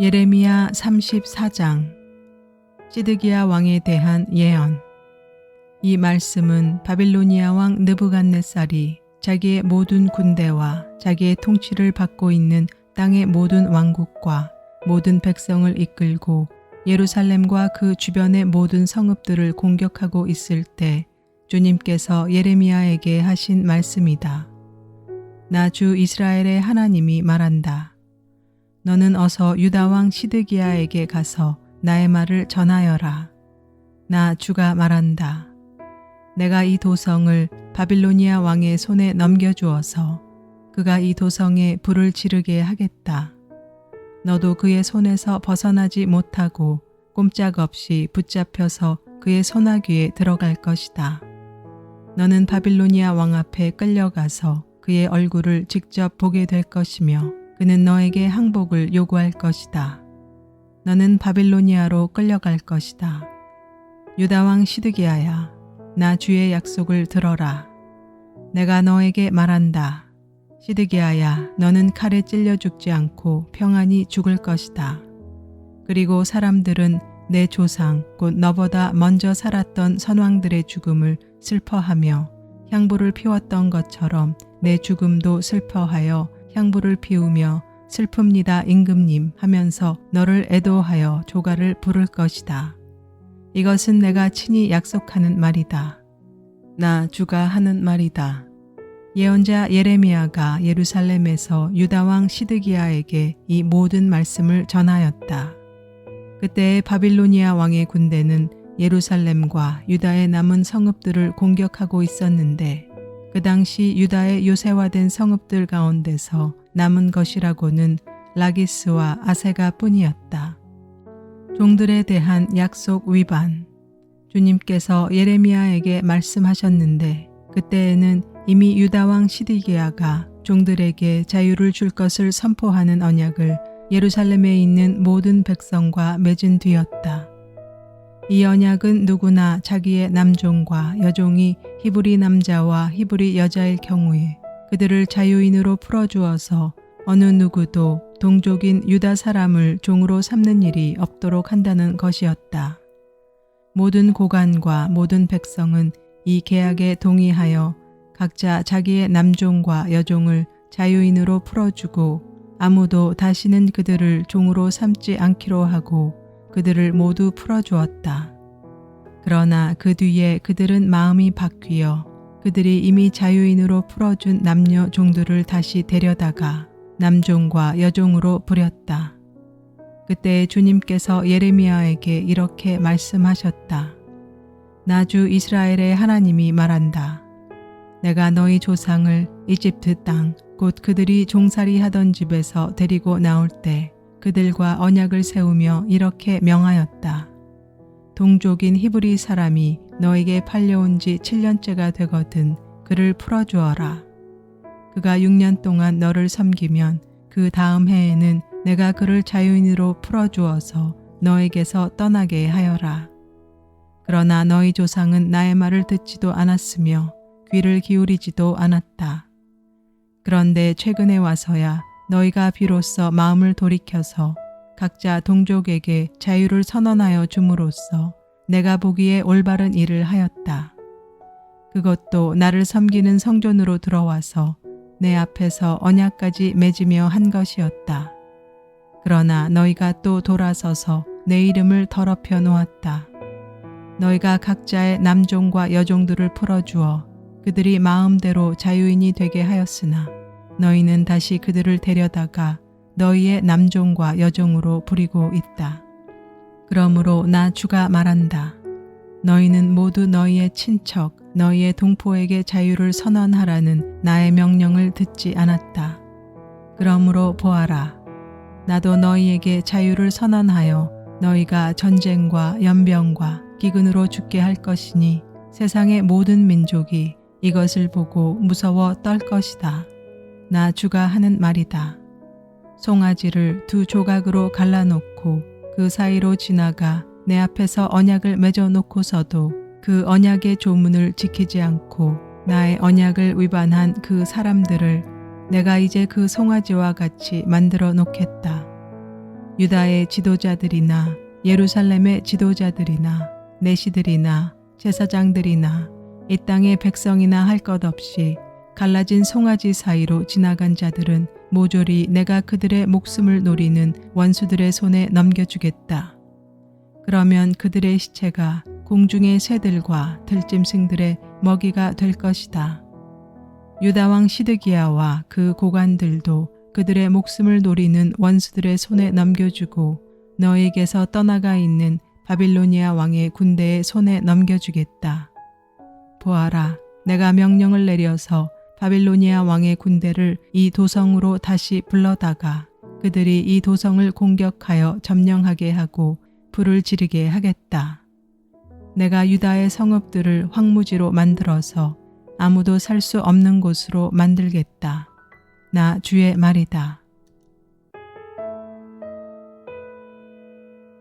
예레미야 34장 시드기야 왕에 대한 예언. 이 말씀은 바빌로니아 왕 느부갓네살이 자기의 모든 군대와 자기의 통치를 받고 있는 땅의 모든 왕국과 모든 백성을 이끌고 예루살렘과 그 주변의 모든 성읍들을 공격하고 있을 때 주님께서 예레미야에게 하신 말씀이다. 나 주 이스라엘의 하나님이 말한다. 너는 어서 유다 왕 시드기야에게 가서 나의 말을 전하여라. 나 주가 말한다. 내가 이 도성을 바빌로니아 왕의 손에 넘겨주어서 그가 이 도성에 불을 지르게 하겠다. 너도 그의 손에서 벗어나지 못하고 꼼짝없이 붙잡혀서 그의 손아귀에 들어갈 것이다. 너는 바빌로니아 왕 앞에 끌려가서 그의 얼굴을 직접 보게 될 것이며 그는 너에게 항복을 요구할 것이다. 너는 바빌로니아로 끌려갈 것이다. 유다 왕 시드기야야, 나 주의 약속을 들어라. 내가 너에게 말한다. 시드기야야, 너는 칼에 찔려 죽지 않고 평안히 죽을 것이다. 그리고 사람들은 내 조상 곧 너보다 먼저 살았던 선왕들의 죽음을 슬퍼하며 향부를 피웠던 것처럼 내 죽음도 슬퍼하여 향부를 피우며 슬픕니다 임금님 하면서 너를 애도하여 조가를 부를 것이다. 이것은 내가 친히 약속하는 말이다. 나 주가 하는 말이다. 예언자 예레미야가 예루살렘에서 유다 왕 시드기야에게 이 모든 말씀을 전하였다. 그때 바빌로니아 왕의 군대는 예루살렘과 유다의 남은 성읍들을 공격하고 있었는데 그 당시 유다의 요새화된 성읍들 가운데서 남은 것이라고는 라기스와 아세가 뿐이었다. 종들에 대한 약속 위반. 주님께서 예레미야에게 말씀하셨는데 그때에는 이미 유다 왕 시드기야가 종들에게 자유를 줄 것을 선포하는 언약을 예루살렘에 있는 모든 백성과 맺은 뒤였다. 이 언약은 누구나 자기의 남종과 여종이 히브리 남자와 히브리 여자일 경우에 그들을 자유인으로 풀어주어서 어느 누구도 동족인 유다 사람을 종으로 삼는 일이 없도록 한다는 것이었다. 모든 고관과 모든 백성은 이 계약에 동의하여 각자 자기의 남종과 여종을 자유인으로 풀어주고 아무도 다시는 그들을 종으로 삼지 않기로 하고 그들을 모두 풀어주었다. 그러나 그 뒤에 그들은 마음이 바뀌어 그들이 이미 자유인으로 풀어준 남녀 종들을 다시 데려다가 남종과 여종으로 부렸다. 그때 주님께서 예레미야에게 이렇게 말씀하셨다. 나 주 이스라엘의 하나님이 말한다. 내가 너희 조상을 이집트 땅 곧 그들이 종살이 하던 집에서 데리고 나올 때 그들과 언약을 세우며 이렇게 명하였다. 동족인 히브리 사람이 너에게 팔려온 지 7년째가 되거든 그를 풀어주어라. 그가 6년 동안 너를 섬기면 그 다음 해에는 내가 그를 자유인으로 풀어주어서 너에게서 떠나게 하여라. 그러나 너희 조상은 나의 말을 듣지도 않았으며 귀를 기울이지도 않았다. 그런데 최근에 와서야 너희가 비로소 마음을 돌이켜서 각자 동족에게 자유를 선언하여 줌으로써 내가 보기에 올바른 일을 하였다. 그것도 나를 섬기는 성전으로 들어와서 내 앞에서 언약까지 맺으며 한 것이었다. 그러나 너희가 또 돌아서서 내 이름을 더럽혀 놓았다. 너희가 각자의 남종과 여종들을 풀어주어 그들이 마음대로 자유인이 되게 하였으나 너희는 다시 그들을 데려다가 너희의 남종과 여종으로 부리고 있다. 그러므로 나 주가 말한다. 너희는 모두 너희의 친척, 너희의 동포에게 자유를 선언하라는 나의 명령을 듣지 않았다. 그러므로 보아라. 나도 너희에게 자유를 선언하여 너희가 전쟁과 연병과 기근으로 죽게 할 것이니 세상의 모든 민족이 이것을 보고 무서워 떨 것이다. 나 주가 하는 말이다. 송아지를 두 조각으로 갈라놓고 그 사이로 지나가 내 앞에서 언약을 맺어놓고서도 그 언약의 조문을 지키지 않고 나의 언약을 위반한 그 사람들을 내가 이제 그 송아지와 같이 만들어 놓겠다. 유다의 지도자들이나 예루살렘의 지도자들이나 내시들이나 제사장들이나 이 땅의 백성이나 할 것 없이 갈라진 송아지 사이로 지나간 자들은 모조리 내가 그들의 목숨을 노리는 원수들의 손에 넘겨주겠다. 그러면 그들의 시체가 공중의 새들과 들짐승들의 먹이가 될 것이다. 유다왕 시드기야와 그 고관들도 그들의 목숨을 노리는 원수들의 손에 넘겨주고 너에게서 떠나가 있는 바빌로니아 왕의 군대의 손에 넘겨주겠다. 보아라, 내가 명령을 내려서 바빌로니아 왕의 군대를 이 도성으로 다시 불러다가 그들이 이 도성을 공격하여 점령하게 하고 불을 지르게 하겠다. 내가 유다의 성읍들을 황무지로 만들어서 아무도 살 수 없는 곳으로 만들겠다. 나 주의 말이다.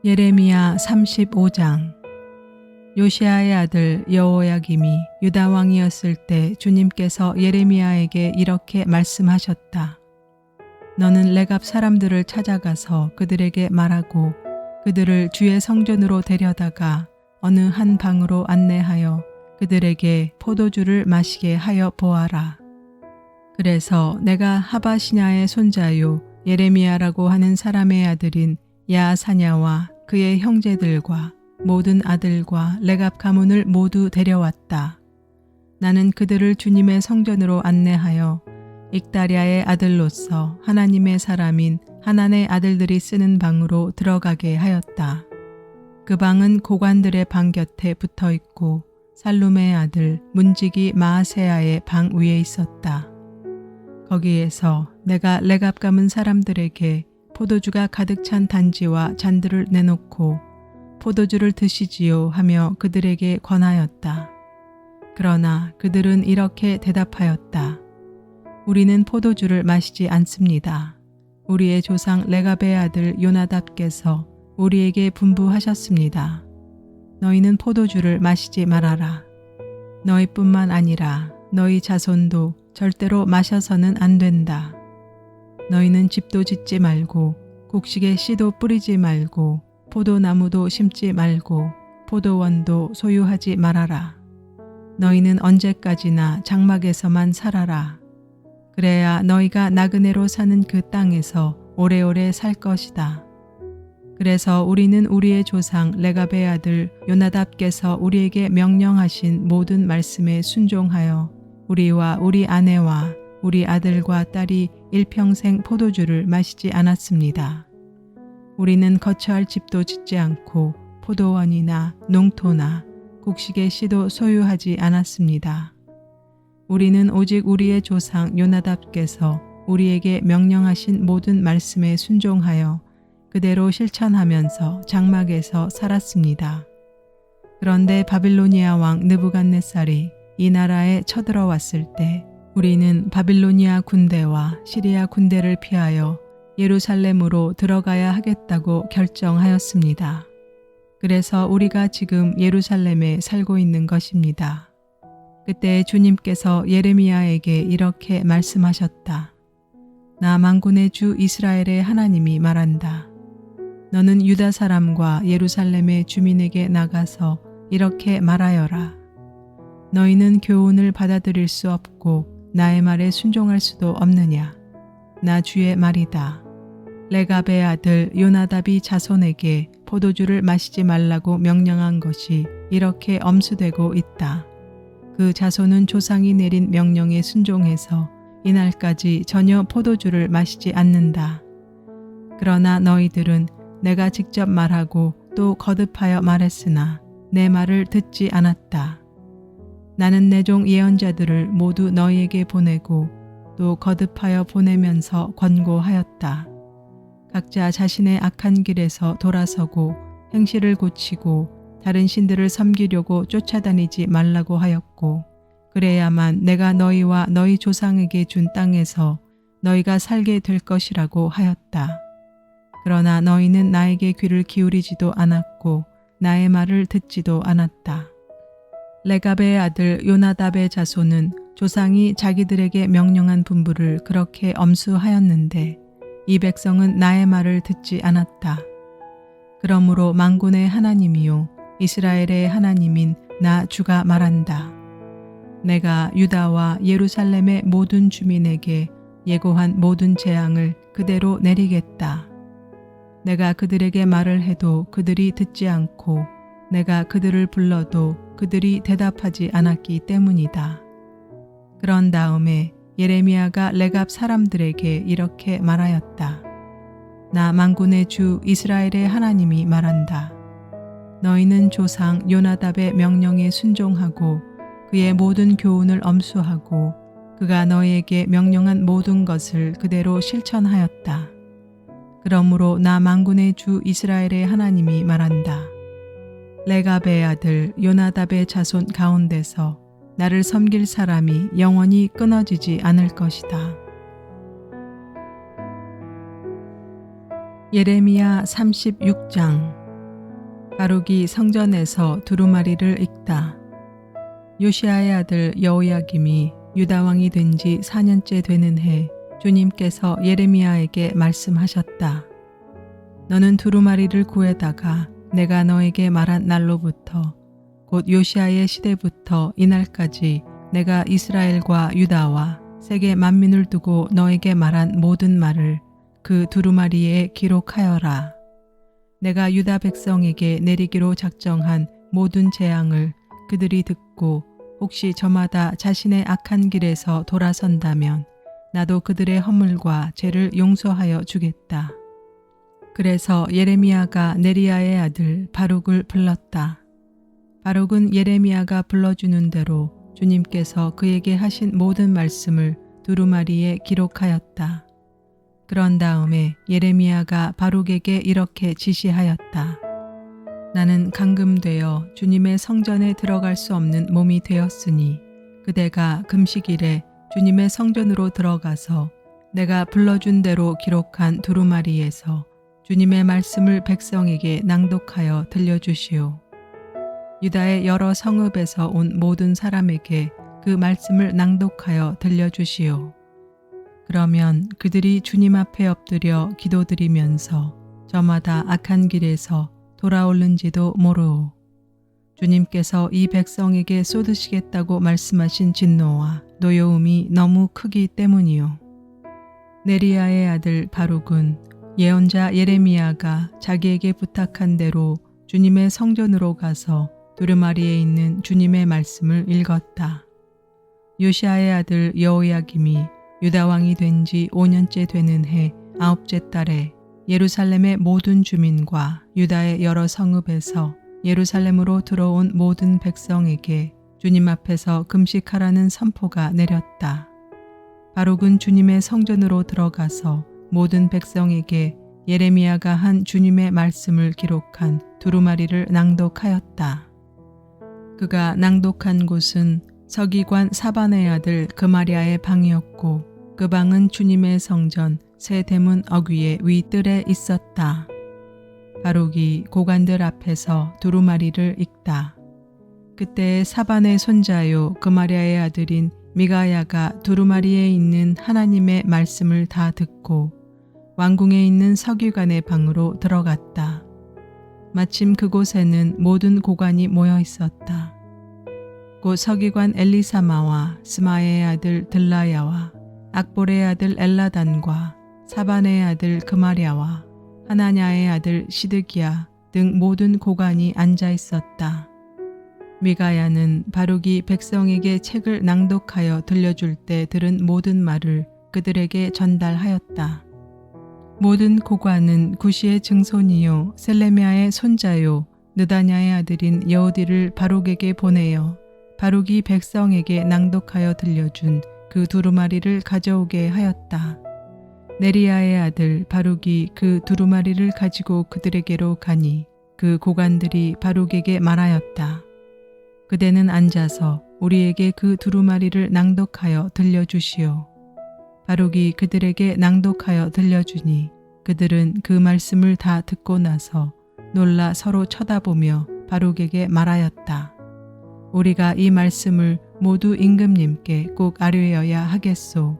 예레미야 35장. 요시아의 아들 여호야김이 유다 왕이었을 때 주님께서 예레미야에게 이렇게 말씀하셨다. 너는 레갑 사람들을 찾아가서 그들에게 말하고 그들을 주의 성전으로 데려다가 어느 한 방으로 안내하여 그들에게 포도주를 마시게 하여 보아라. 그래서 내가 하바시냐의 손자요 예레미야라고 하는 사람의 아들인 야사냐와 그의 형제들과 모든 아들과 레갑 가문을 모두 데려왔다. 나는 그들을 주님의 성전으로 안내하여 익다랴의 아들로서 하나님의 사람인 하난의 아들들이 쓰는 방으로 들어가게 하였다. 그 방은 고관들의 방 곁에 붙어 있고 살룸의 아들 문지기 마아세야의 방 위에 있었다. 거기에서 내가 레갑 가문 사람들에게 포도주가 가득 찬 단지와 잔들을 내놓고 포도주를 드시지요 하며 그들에게 권하였다. 그러나 그들은 이렇게 대답하였다. 우리는 포도주를 마시지 않습니다. 우리의 조상 레갑의 아들 요나답께서 우리에게 분부하셨습니다. 너희는 포도주를 마시지 말아라. 너희뿐만 아니라 너희 자손도 절대로 마셔서는 안 된다. 너희는 집도 짓지 말고 곡식에 씨도 뿌리지 말고 포도나무도 심지 말고 포도원도 소유하지 말아라. 너희는 언제까지나 장막에서만 살아라. 그래야 너희가 나그네로 사는 그 땅에서 오래오래 살 것이다. 그래서 우리는 우리의 조상 레갑의 아들 요나답께서 우리에게 명령하신 모든 말씀에 순종하여 우리와 우리 아내와 우리 아들과 딸이 일평생 포도주를 마시지 않았습니다. 우리는 거처할 집도 짓지 않고 포도원이나 농토나 곡식의 씨도 소유하지 않았습니다. 우리는 오직 우리의 조상 요나답께서 우리에게 명령하신 모든 말씀에 순종하여 그대로 실천하면서 장막에서 살았습니다. 그런데 바빌로니아 왕 느부갓네살이 이 나라에 쳐들어왔을 때 우리는 바빌로니아 군대와 시리아 군대를 피하여 예루살렘으로 들어가야 하겠다고 결정하였습니다. 그래서 우리가 지금 예루살렘에 살고 있는 것입니다. 그때 주님께서 예레미야에게 이렇게 말씀하셨다. 나 만군의 주 이스라엘의 하나님이 말한다. 너는 유다 사람과 예루살렘의 주민에게 나가서 이렇게 말하여라. 너희는 교훈을 받아들일 수 없고 나의 말에 순종할 수도 없느냐. 나 주의 말이다. 레갑의 아들 요나답이 자손에게 포도주를 마시지 말라고 명령한 것이 이렇게 엄수되고 있다. 그 자손은 조상이 내린 명령에 순종해서 이날까지 전혀 포도주를 마시지 않는다. 그러나 너희들은 내가 직접 말하고 또 거듭하여 말했으나 내 말을 듣지 않았다. 나는 내 종 예언자들을 모두 너희에게 보내고 또 거듭하여 보내면서 권고하였다. 각자 자신의 악한 길에서 돌아서고 행실을 고치고 다른 신들을 섬기려고 쫓아다니지 말라고 하였고 그래야만 내가 너희와 너희 조상에게 준 땅에서 너희가 살게 될 것이라고 하였다. 그러나 너희는 나에게 귀를 기울이지도 않았고 나의 말을 듣지도 않았다. 레갑의 아들 요나답의 자손은 조상이 자기들에게 명령한 분부를 그렇게 엄수하였는데 이 백성은 나의 말을 듣지 않았다. 그러므로 만군의 하나님이요 이스라엘의 하나님인 나 주가 말한다. 내가 유다와 예루살렘의 모든 주민에게 예고한 모든 재앙을 그대로 내리겠다. 내가 그들에게 말을 해도 그들이 듣지 않고 내가 그들을 불러도 그들이 대답하지 않았기 때문이다. 그런 다음에 예레미야가 레갑 사람들에게 이렇게 말하였다. 나 만군의 주 이스라엘의 하나님이 말한다. 너희는 조상 요나답의 명령에 순종하고 그의 모든 교훈을 엄수하고 그가 너희에게 명령한 모든 것을 그대로 실천하였다. 그러므로 나 만군의 주 이스라엘의 하나님이 말한다. 레갑의 아들 요나답의 자손 가운데서 나를 섬길 사람이 영원히 끊어지지 않을 것이다. 예레미야 36장. 바룩이 성전에서 두루마리를 읽다. 요시야의 아들 여호야김이 유다 왕이 된 지 4년째 되는 해 주님께서 예레미야에게 말씀하셨다. 너는 두루마리를 구해다가 내가 너에게 말한 날로부터 곧 요시야의 시대부터 이날까지 내가 이스라엘과 유다와 세계 만민을 두고 너에게 말한 모든 말을 그 두루마리에 기록하여라. 내가 유다 백성에게 내리기로 작정한 모든 재앙을 그들이 듣고 혹시 저마다 자신의 악한 길에서 돌아선다면 나도 그들의 허물과 죄를 용서하여 주겠다. 그래서 예레미야가 네리야의 아들 바룩을 불렀다. 바룩은 예레미야가 불러주는 대로 주님께서 그에게 하신 모든 말씀을 두루마리에 기록하였다. 그런 다음에 예레미야가 바룩에게 이렇게 지시하였다. 나는 감금되어 주님의 성전에 들어갈 수 없는 몸이 되었으니 그대가 금식일에 주님의 성전으로 들어가서 내가 불러준 대로 기록한 두루마리에서 주님의 말씀을 백성에게 낭독하여 들려주시오. 유다의 여러 성읍에서 온 모든 사람에게 그 말씀을 낭독하여 들려주시오. 그러면 그들이 주님 앞에 엎드려 기도드리면서 저마다 악한 길에서 돌아오는지도 모르오. 주님께서 이 백성에게 쏟으시겠다고 말씀하신 진노와 노여움이 너무 크기 때문이요. 네리야의 아들 바룩은 예언자 예레미야가 자기에게 부탁한 대로 주님의 성전으로 가서 두루마리에 있는 주님의 말씀을 읽었다. 요시야의 아들 여호야김이 유다 왕이 된 지 5년째 되는 해 9째 달에 예루살렘의 모든 주민과 유다의 여러 성읍에서 예루살렘으로 들어온 모든 백성에게 주님 앞에서 금식하라는 선포가 내렸다. 바룩은 주님의 성전으로 들어가서 모든 백성에게 예레미야가 한 주님의 말씀을 기록한 두루마리를 낭독하였다. 그가 낭독한 곳은 서기관 사반의 아들 그마리아의 방이었고 그 방은 주님의 성전 새 대문 어귀의 윗뜰에 있었다. 바룩이 고관들 앞에서 두루마리를 읽다. 그때 사반의 손자요 그마리아의 아들인 미가야가 두루마리에 있는 하나님의 말씀을 다 듣고 왕궁에 있는 서기관의 방으로 들어갔다. 마침 그곳에는 모든 고관이 모여 있었다. 곧 서기관 엘리사마와 스마의 아들 들라야와 악볼의 아들 엘라단과 사반의 아들 그마랴와 하나냐의 아들 시드기야 등 모든 고관이 앉아 있었다. 미가야는 바룩이 백성에게 책을 낭독하여 들려줄 때 들은 모든 말을 그들에게 전달하였다. 모든 고관은 구시의 증손이요 셀레미야의 손자요 느다냐의 아들인 여우디를 바룩에게 보내어 바룩이 백성에게 낭독하여 들려준 그 두루마리를 가져오게 하였다. 네리야의 아들 바룩이 그 두루마리를 가지고 그들에게로 가니 그 고관들이 바룩에게 말하였다. 그대는 앉아서 우리에게 그 두루마리를 낭독하여 들려주시오. 바룩이 그들에게 낭독하여 들려주니 그들은 그 말씀을 다 듣고 나서 놀라 서로 쳐다보며 바룩에게 말하였다. 우리가 이 말씀을 모두 임금님께 꼭 아뢰어야 하겠소.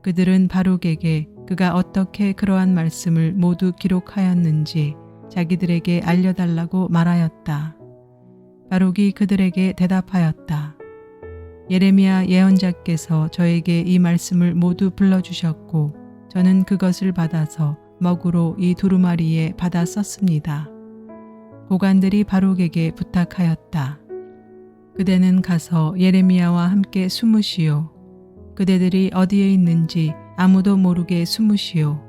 그들은 바룩에게 그가 어떻게 그러한 말씀을 모두 기록하였는지 자기들에게 알려달라고 말하였다. 바룩이 그들에게 대답하였다. 예레미야 예언자께서 저에게 이 말씀을 모두 불러주셨고 저는 그것을 받아서 먹으로 이 두루마리에 받아 썼습니다. 고관들이 바룩에게 부탁하였다. 그대는 가서 예레미야와 함께 숨으시오. 그대들이 어디에 있는지 아무도 모르게 숨으시오.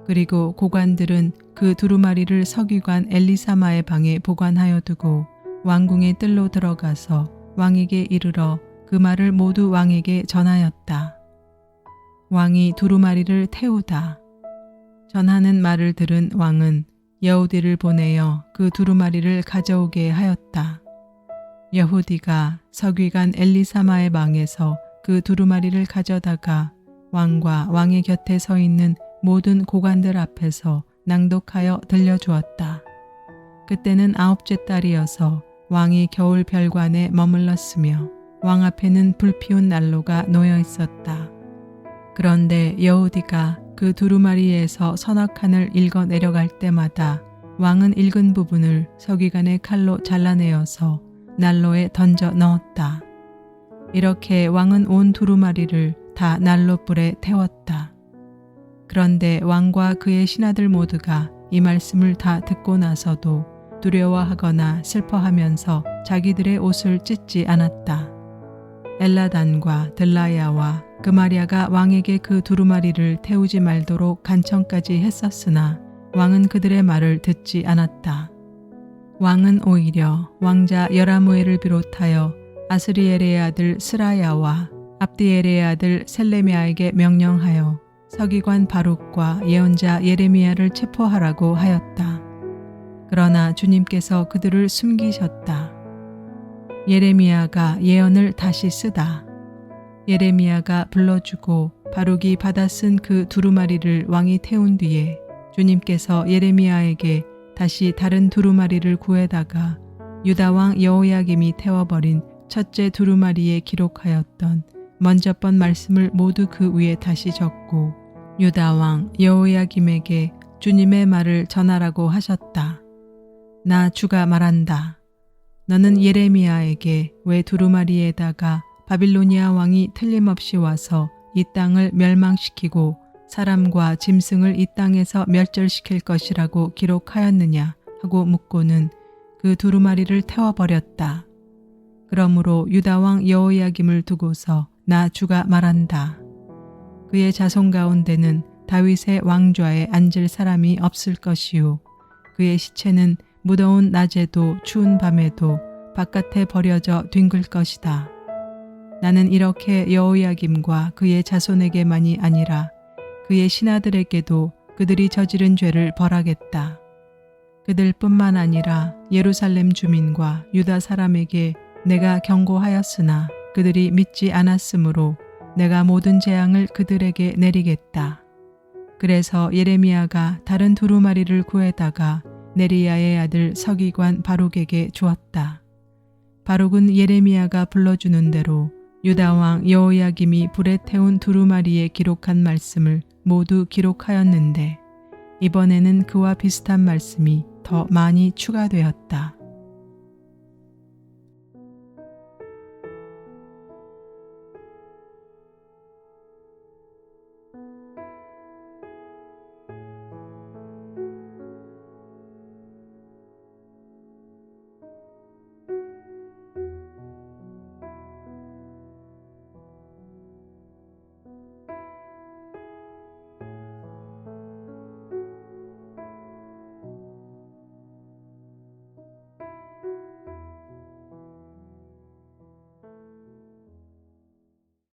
그리고 고관들은 그 두루마리를 서기관 엘리사마의 방에 보관하여 두고 왕궁의 뜰로 들어가서 왕에게 이르러 그 말을 모두 왕에게 전하였다. 왕이 두루마리를 태우다. 전하는 말을 들은 왕은 여우디를 보내어 그 두루마리를 가져오게 하였다. 여후디가 서기관 엘리사마의 방에서 그 두루마리를 가져다가 왕과 왕의 곁에 서 있는 모든 고관들 앞에서 낭독하여 들려주었다. 그때는 9째 달이어서 왕이 겨울 별관에 머물렀으며 왕 앞에는 불피운 난로가 놓여 있었다. 그런데 여후디가 그 두루마리에서 서너 칸을 읽어 내려갈 때마다 왕은 읽은 부분을 서기관의 칼로 잘라내어서 난로에 던져 넣었다. 이렇게 왕은 온 두루마리를 다 난로불에 태웠다. 그런데 왕과 그의 신하들 모두가 이 말씀을 다 듣고 나서도 두려워하거나 슬퍼하면서 자기들의 옷을 찢지 않았다. 엘라단과 들라야와 그마랴가 왕에게 그 두루마리를 태우지 말도록 간청까지 했었으나 왕은 그들의 말을 듣지 않았다. 왕은 오히려 왕자 여라무엘을 비롯하여 아스리엘의 아들 스라야와 압디엘의 아들 셀레미아에게 명령하여 서기관 바룩과 예언자 예레미야를 체포하라고 하였다. 그러나 주님께서 그들을 숨기셨다. 예레미야가 예언을 다시 쓰다. 예레미야가 불러주고 바룩이 받아 쓴 그 두루마리를 왕이 태운 뒤에 주님께서 예레미야에게 다시 다른 두루마리를 구해다가 유다왕 여호야김이 태워버린 첫째 두루마리에 기록하였던 먼저번 말씀을 모두 그 위에 다시 적고 유다왕 여호야김에게 주님의 말을 전하라고 하셨다. 나 주가 말한다. 너는 예레미야에게 왜 두루마리에다가 바빌로니아 왕이 틀림없이 와서 이 땅을 멸망시키고 사람과 짐승을 이 땅에서 멸절시킬 것이라고 기록하였느냐 하고 묻고는 그 두루마리를 태워버렸다. 그러므로 유다왕 여호야김을 두고서 나 주가 말한다. 그의 자손 가운데는 다윗의 왕좌에 앉을 사람이 없을 것이요 그의 시체는 무더운 낮에도 추운 밤에도 바깥에 버려져 뒹굴 것이다. 나는 이렇게 여호야김과 그의 자손에게만이 아니라 그의 신하들에게도 그들이 저지른 죄를 벌하겠다. 그들뿐만 아니라 예루살렘 주민과 유다 사람에게 내가 경고하였으나 그들이 믿지 않았으므로 내가 모든 재앙을 그들에게 내리겠다. 그래서 예레미야가 다른 두루마리를 구해다가 네리야의 아들 서기관 바룩에게 주었다. 바룩은 예레미야가 불러주는 대로 유다왕 여호야김이 불에 태운 두루마리에 기록한 말씀을 모두 기록하였는데 이번에는 그와 비슷한 말씀이 더 많이 추가되었다.